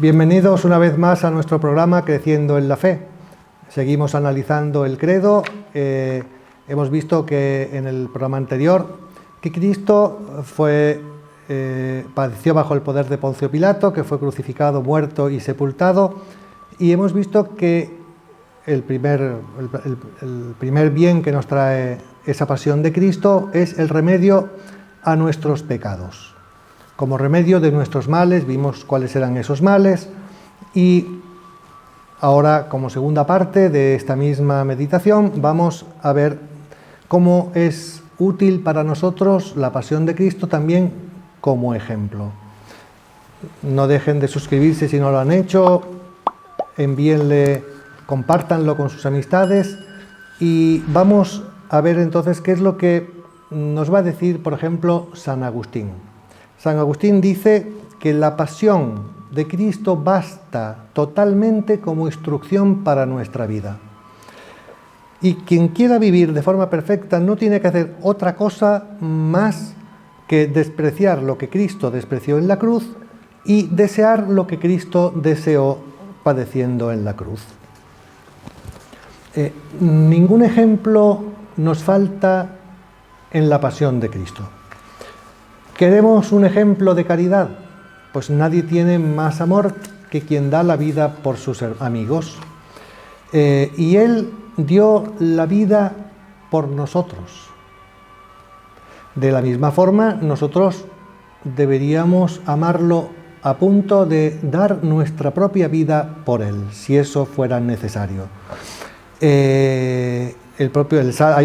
Bienvenidos una vez más a nuestro programa Creciendo en la Fe. Seguimos analizando el credo. Hemos visto que en el programa anterior que Cristo padeció bajo el poder de Poncio Pilato, que fue crucificado, muerto y sepultado, y hemos visto que el primer bien que nos trae esa pasión de Cristo es el remedio a nuestros pecados. Como remedio de nuestros males, vimos cuáles eran esos males, y ahora, como segunda parte de esta misma meditación, vamos a ver cómo es útil para nosotros la pasión de Cristo también como ejemplo. No dejen de suscribirse si no lo han hecho, envíenle, compártanlo con sus amistades, y vamos a ver entonces qué es lo que nos va a decir, por ejemplo, San Agustín. San Agustín dice que la pasión de Cristo basta totalmente como instrucción para nuestra vida. Y quien quiera vivir de forma perfecta no tiene que hacer otra cosa más que despreciar lo que Cristo despreció en la cruz y desear lo que Cristo deseó padeciendo en la cruz. Ningún ejemplo nos falta en la pasión de Cristo. ¿Queremos un ejemplo de caridad? Pues nadie tiene más amor que quien da la vida por sus amigos. Y Él dio la vida por nosotros. De la misma forma, nosotros deberíamos amarlo a punto de dar nuestra propia vida por Él, si eso fuera necesario. Hay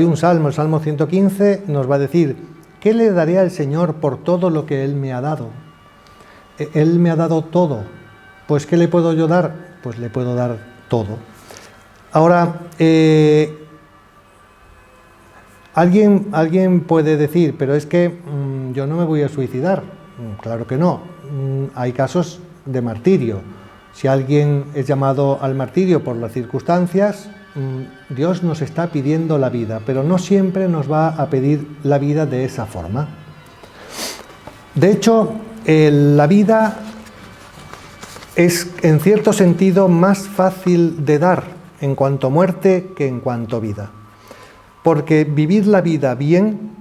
un salmo, el Salmo 115, nos va a decir: ¿qué le daré al Señor por todo lo que Él me ha dado? Él me ha dado todo. Pues ¿qué le puedo yo dar? Pues le puedo dar todo. Ahora, alguien puede decir, pero es que yo no me voy a suicidar. Claro que no. Hay casos de martirio. Si alguien es llamado al martirio por las circunstancias, Dios nos está pidiendo la vida, pero no siempre nos va a pedir la vida de esa forma. De hecho, la vida es en cierto sentido más fácil de dar en cuanto a muerte que en cuanto a vida. Porque vivir la vida bien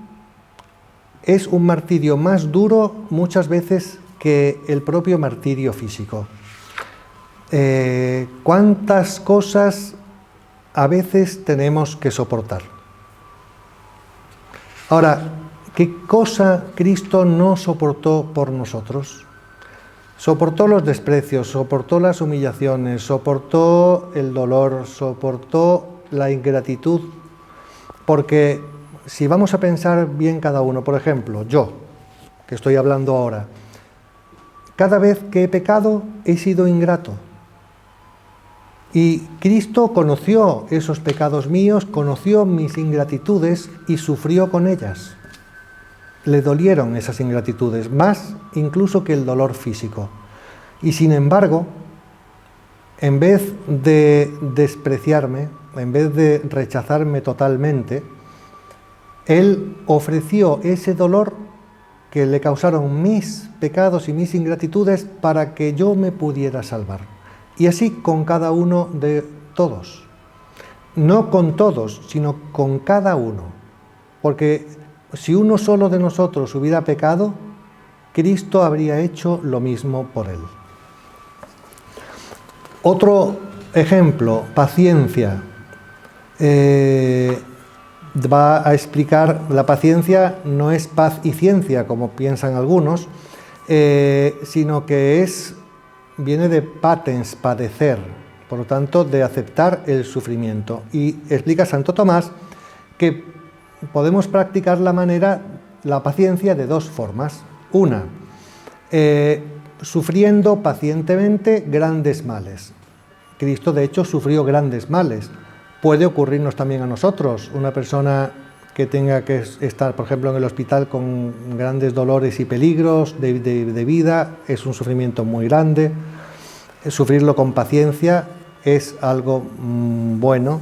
es un martirio más duro muchas veces que el propio martirio físico. ¿Cuántas cosas a veces tenemos que soportar? Ahora, ¿qué cosa Cristo no soportó por nosotros? Soportó los desprecios, soportó las humillaciones, soportó el dolor, soportó la ingratitud, porque si vamos a pensar bien cada uno, por ejemplo, yo, que estoy hablando ahora, cada vez que he pecado he sido ingrato. Y Cristo conoció esos pecados míos, conoció mis ingratitudes y sufrió con ellas. Le dolieron esas ingratitudes, más incluso que el dolor físico. Y sin embargo, en vez de despreciarme, en vez de rechazarme totalmente, Él ofreció ese dolor que le causaron mis pecados y mis ingratitudes para que yo me pudiera salvar. Y así con cada uno de todos. No con todos, sino con cada uno. Porque si uno solo de nosotros hubiera pecado, Cristo habría hecho lo mismo por él. Otro ejemplo, paciencia. Va a explicar, la paciencia no es paz y ciencia, como piensan algunos, sino que viene de patens, padecer, por lo tanto, de aceptar el sufrimiento. Y explica Santo Tomás que podemos practicar la paciencia de dos formas. Una, sufriendo pacientemente grandes males. Cristo, de hecho, sufrió grandes males. Puede ocurrirnos también a nosotros. Una persona que tenga que estar, por ejemplo, en el hospital con grandes dolores y peligros de vida, es un sufrimiento muy grande. Sufrirlo con paciencia es algo bueno.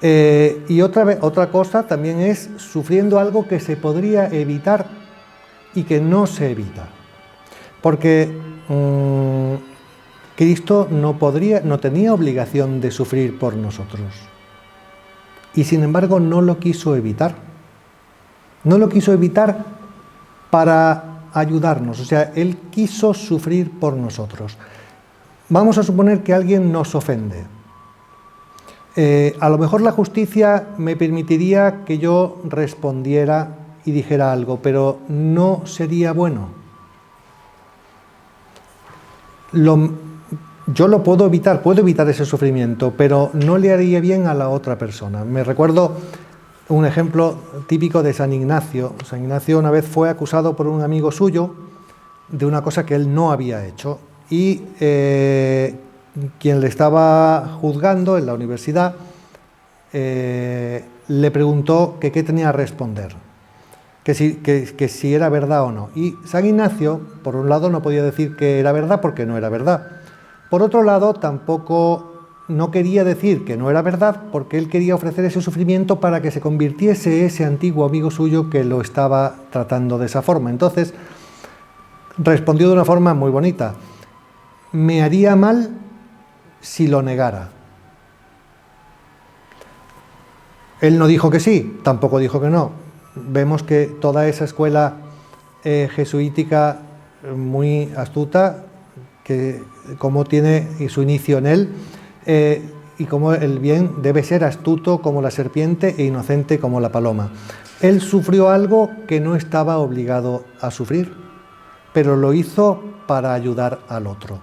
Y otra cosa también es sufriendo algo que se podría evitar y que no se evita. Porque Cristo no tenía obligación de sufrir por nosotros. Y sin embargo no lo quiso evitar. No lo quiso evitar para ayudarnos, o sea, Él quiso sufrir por nosotros. Vamos a suponer que alguien nos ofende. A lo mejor la justicia me permitiría que yo respondiera y dijera algo, pero no sería bueno. Yo lo puedo evitar ese sufrimiento, pero no le haría bien a la otra persona. Me recuerdo un ejemplo típico de San Ignacio. San Ignacio una vez fue acusado por un amigo suyo de una cosa que él no había hecho y quien le estaba juzgando en la universidad le preguntó que qué tenía que responder, que si era verdad o no. Y San Ignacio, por un lado, no podía decir que era verdad porque no era verdad. Por otro lado, tampoco no quería decir que no era verdad porque él quería ofrecer ese sufrimiento para que se convirtiese ese antiguo amigo suyo que lo estaba tratando de esa forma. Entonces, respondió de una forma muy bonita: me haría mal si lo negara. Él no dijo que sí, tampoco dijo que no. Vemos que toda esa escuela jesuítica muy astuta, que cómo tiene su inicio en él, y cómo el bien debe ser astuto como la serpiente e inocente como la paloma. Él sufrió algo que no estaba obligado a sufrir, pero lo hizo para ayudar al otro.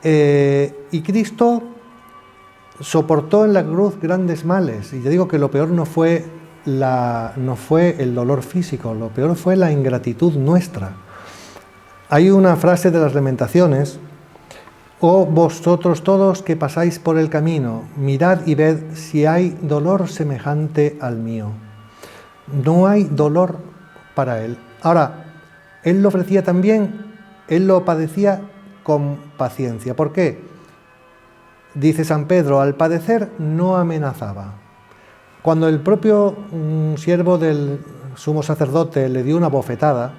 Y Cristo soportó en la cruz grandes males, y yo digo que lo peor no fue el dolor físico, lo peor fue la ingratitud nuestra. Hay una frase de las Lamentaciones: oh vosotros todos que pasáis por el camino, mirad y ved si hay dolor semejante al mío. No hay dolor para él. Ahora, él lo ofrecía también, él lo padecía con paciencia. ¿Por qué? Dice San Pedro: al padecer no amenazaba. Cuando el propio siervo del sumo sacerdote le dio una bofetada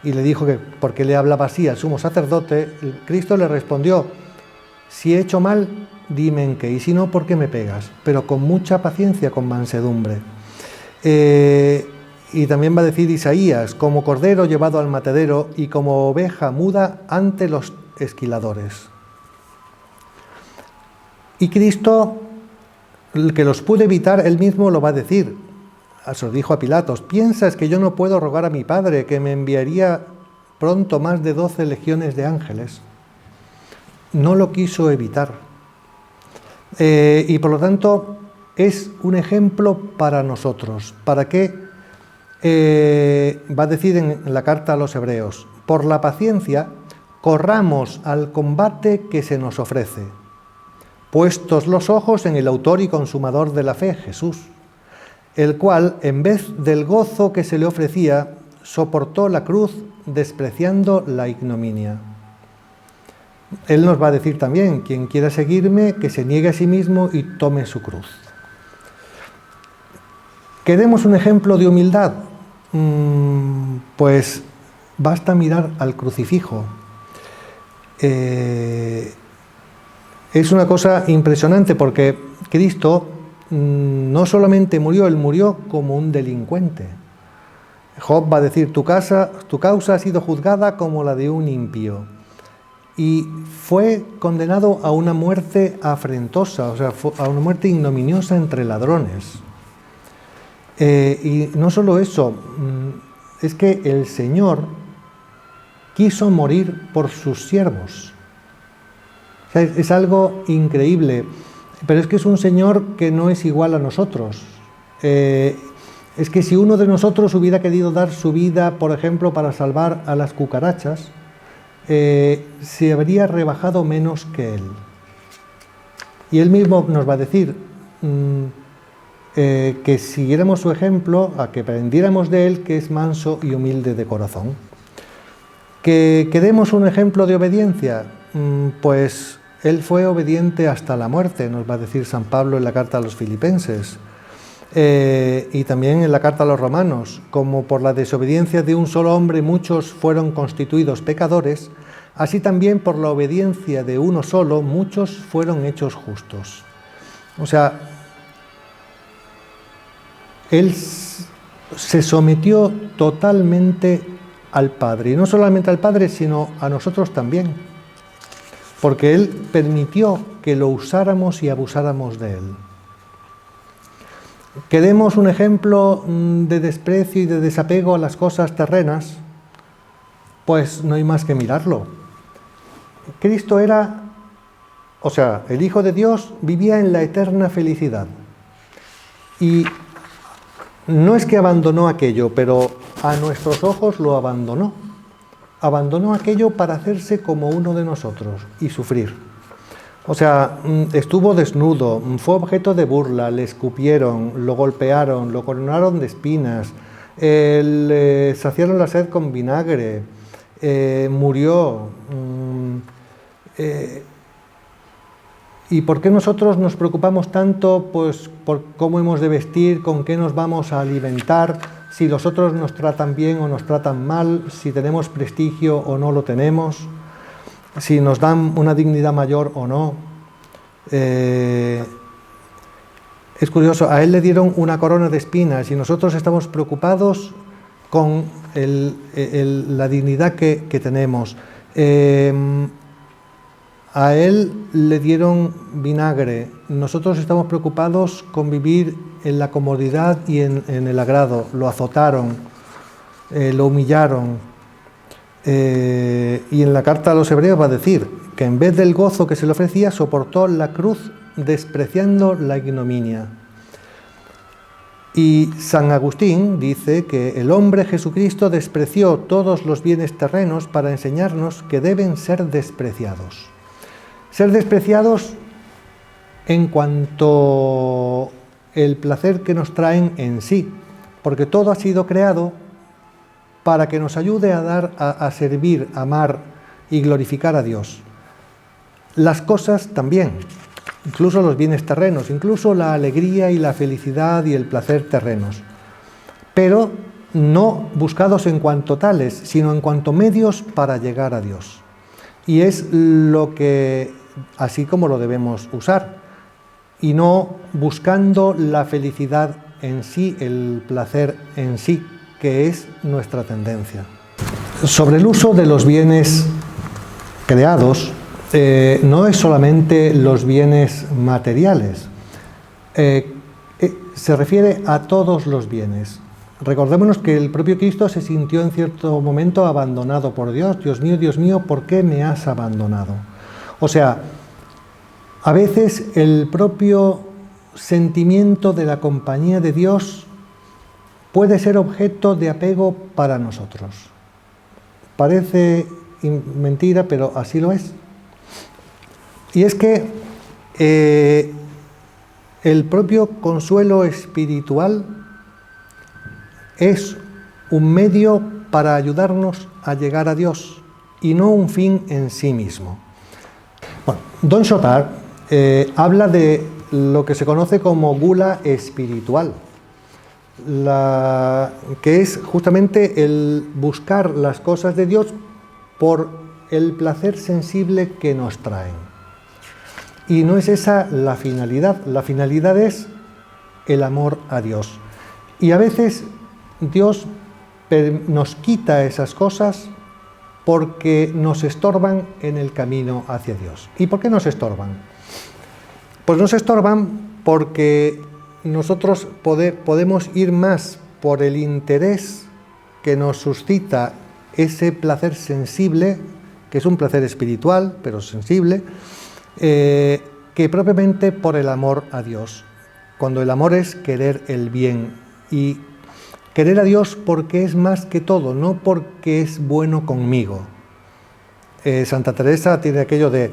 y le dijo que por qué le hablaba así al sumo sacerdote, Cristo le respondió: si he hecho mal, dime en qué, y si no, ¿por qué me pegas? Pero con mucha paciencia, con mansedumbre. Y también va a decir Isaías: como cordero llevado al matadero y como oveja muda ante los esquiladores. Y Cristo, el que los pudo evitar, él mismo lo va a decir. Se lo dijo a Pilatos: ¿piensas que yo no puedo rogar a mi Padre que me enviaría pronto más de 12 legiones de ángeles? No lo quiso evitar. Y por lo tanto es un ejemplo para nosotros. ¿Para qué? Va a decir en la carta a los Hebreos: por la paciencia corramos al combate que se nos ofrece, puestos los ojos en el autor y consumador de la fe, Jesús, el cual, en vez del gozo que se le ofrecía, soportó la cruz, despreciando la ignominia. Él nos va a decir también: quien quiera seguirme, que se niegue a sí mismo y tome su cruz. ¿Queremos un ejemplo de humildad? Pues basta mirar al crucifijo. Es una cosa impresionante porque Cristo no solamente murió, él murió como un delincuente. Job va a decir: tu causa ha sido juzgada como la de un impío. Y fue condenado a una muerte afrentosa, o sea, a una muerte ignominiosa entre ladrones. Y no solo eso, es que el Señor quiso morir por sus siervos. O sea, es algo increíble, pero es que es un Señor que no es igual a nosotros. Es que si uno de nosotros hubiera querido dar su vida, por ejemplo, para salvar a las cucarachas, se habría rebajado menos que Él. Y Él mismo nos va a decir que siguiéramos su ejemplo, a que aprendiéramos de Él, que es manso y humilde de corazón. ¿Que queremos un ejemplo de obediencia? Pues Él fue obediente hasta la muerte, nos va a decir San Pablo en la carta a los Filipenses, y también en la carta a los Romanos: como por la desobediencia de un solo hombre muchos fueron constituidos pecadores, así también por la obediencia de uno solo, muchos fueron hechos justos. O sea, Él se sometió totalmente al Padre, y no solamente al Padre, sino a nosotros también, porque Él permitió que lo usáramos y abusáramos de Él. ¿Queremos un ejemplo de desprecio y de desapego a las cosas terrenas? Pues no hay más que mirarlo. Cristo era, o sea, el Hijo de Dios vivía en la eterna felicidad. Y no es que abandonó aquello, pero a nuestros ojos lo abandonó. Abandonó aquello para hacerse como uno de nosotros y sufrir. O sea, estuvo desnudo, fue objeto de burla, le escupieron, lo golpearon, lo coronaron de espinas, le saciaron la sed con vinagre, murió. ¿Y por qué nosotros nos preocupamos tanto pues, por cómo hemos de vestir, con qué nos vamos a alimentar, si los otros nos tratan bien o nos tratan mal, si tenemos prestigio o no lo tenemos, si nos dan una dignidad mayor o no? Es curioso, a él le dieron una corona de espinas y nosotros estamos preocupados con la dignidad que tenemos. A él le dieron vinagre, nosotros estamos preocupados con vivir en la comodidad y en el agrado. Lo azotaron, lo humillaron, y en la carta a los hebreos va a decir que en vez del gozo que se le ofrecía, soportó la cruz despreciando la ignominia. Y San Agustín dice que el hombre Jesucristo despreció todos los bienes terrenos para enseñarnos que deben ser despreciados. Ser despreciados en cuanto el placer que nos traen en sí, porque todo ha sido creado para que nos ayude a servir, amar y glorificar a Dios. Las cosas también, incluso los bienes terrenos, incluso la alegría y la felicidad y el placer terrenos, pero no buscados en cuanto tales, sino en cuanto medios para llegar a Dios. Y es lo que, así como lo debemos usar, y no buscando la felicidad en sí, el placer en sí, que es nuestra tendencia. Sobre el uso de los bienes creados, no es solamente los bienes materiales, se refiere a todos los bienes. Recordémonos que el propio Cristo se sintió en cierto momento abandonado por Dios. Dios mío, ¿por qué me has abandonado? O sea, a veces el propio sentimiento de la compañía de Dios puede ser objeto de apego para nosotros. Parece mentira, pero así lo es. Y es que el propio consuelo espiritual es un medio para ayudarnos a llegar a Dios y no un fin en sí mismo. Bueno, Don Chotard habla de lo que se conoce como gula espiritual, que es justamente el buscar las cosas de Dios por el placer sensible que nos traen. Y no es esa la finalidad es el amor a Dios. Y a veces Dios nos quita esas cosas porque nos estorban en el camino hacia Dios. ¿Y por qué nos estorban? Pues nos estorban porque nosotros podemos ir más por el interés que nos suscita ese placer sensible, que es un placer espiritual, pero sensible, que propiamente por el amor a Dios, cuando el amor es querer el bien y querer a Dios porque es más que todo, no porque es bueno conmigo. Santa Teresa tiene aquello de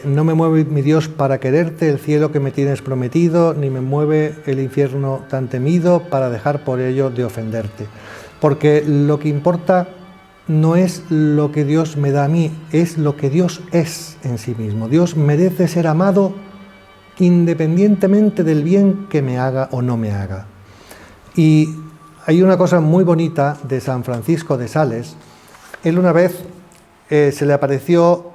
no me mueve mi Dios para quererte el cielo que me tienes prometido, ni me mueve el infierno tan temido para dejar por ello de ofenderte. Porque lo que importa no es lo que Dios me da a mí, es lo que Dios es en sí mismo. Dios merece ser amado independientemente del bien que me haga o no me haga. Y hay una cosa muy bonita de San Francisco de Sales. Él una vez se le apareció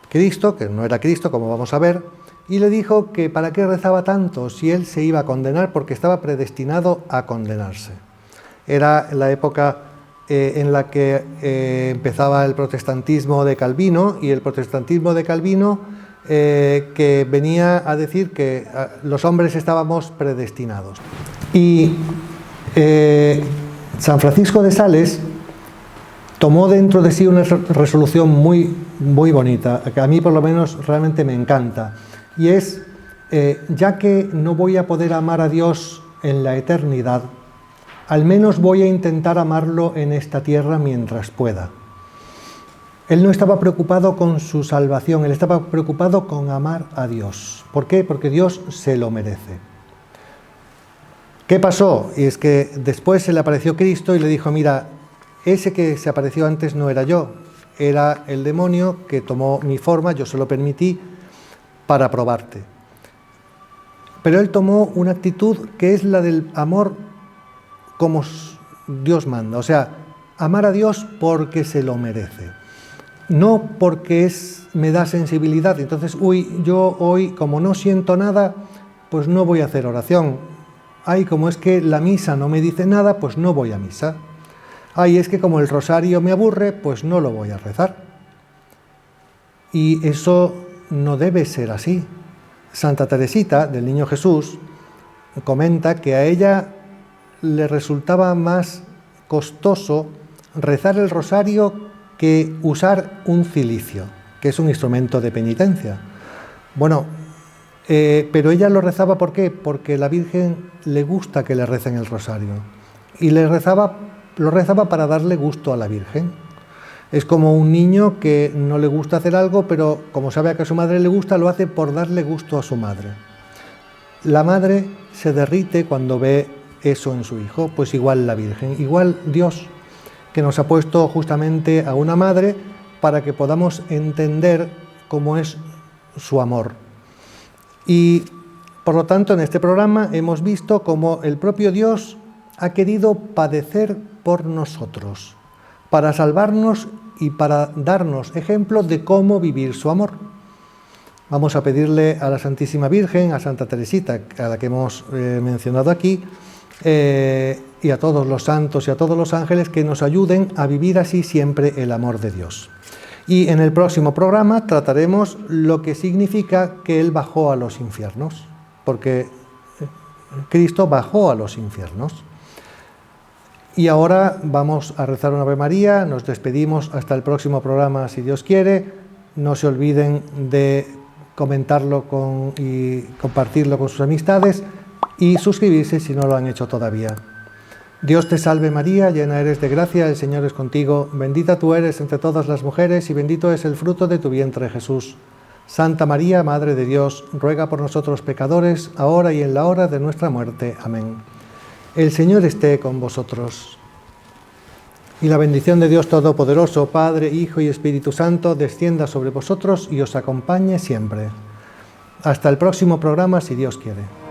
Cristo, que no era Cristo, como vamos a ver, y le dijo que para qué rezaba tanto si él se iba a condenar, porque estaba predestinado a condenarse. Era la época en la que empezaba el protestantismo de Calvino, y el protestantismo de Calvino que venía a decir que los hombres estábamos predestinados. Y San Francisco de Sales tomó dentro de sí una resolución muy bonita, que a mí por lo menos realmente me encanta, y es, ya que no voy a poder amar a Dios en la eternidad, al menos voy a intentar amarlo en esta tierra mientras pueda. Él no estaba preocupado con su salvación, él estaba preocupado con amar a Dios. ¿Por qué? Porque Dios se lo merece. ¿Qué pasó? Y es que después se le apareció Cristo y le dijo, mira, ese que se apareció antes no era yo, era el demonio que tomó mi forma, yo se lo permití para probarte. Pero él tomó una actitud que es la del amor como Dios manda, o sea, amar a Dios porque se lo merece, no porque me da sensibilidad. Entonces, yo hoy, como no siento nada, pues no voy a hacer oración. Como es que la misa no me dice nada, pues no voy a misa. Es que como el rosario me aburre, pues no lo voy a rezar. Y eso no debe ser así. Santa Teresita, del Niño Jesús, comenta que a ella le resultaba más costoso rezar el rosario que usar un cilicio, que es un instrumento de penitencia. Bueno, pero ella lo rezaba, ¿por qué? Porque a la Virgen le gusta que le recen el rosario. Y lo rezaba para darle gusto a la Virgen. Es como un niño que no le gusta hacer algo, pero como sabe que a su madre le gusta, lo hace por darle gusto a su madre. La madre se derrite cuando ve eso en su hijo, pues igual la Virgen, igual Dios, que nos ha puesto justamente a una madre para que podamos entender cómo es su amor. Y por lo tanto en este programa hemos visto cómo el propio Dios ha querido padecer por nosotros, para salvarnos y para darnos ejemplo de cómo vivir su amor. Vamos a pedirle a la Santísima Virgen, a Santa Teresita, a la que hemos mencionado aquí, y a todos los santos y a todos los ángeles que nos ayuden a vivir así siempre el amor de Dios. Y en el próximo programa trataremos lo que significa que Él bajó a los infiernos, porque Cristo bajó a los infiernos. Y ahora vamos a rezar una Ave María, nos despedimos hasta el próximo programa si Dios quiere. No se olviden de comentarlo y compartirlo con sus amistades y suscribirse si no lo han hecho todavía. Dios te salve María, llena eres de gracia, el Señor es contigo, bendita tú eres entre todas las mujeres y bendito es el fruto de tu vientre Jesús. Santa María, Madre de Dios, ruega por nosotros pecadores, ahora y en la hora de nuestra muerte. Amén. El Señor esté con vosotros. Y la bendición de Dios Todopoderoso, Padre, Hijo y Espíritu Santo, descienda sobre vosotros y os acompañe siempre. Hasta el próximo programa, si Dios quiere.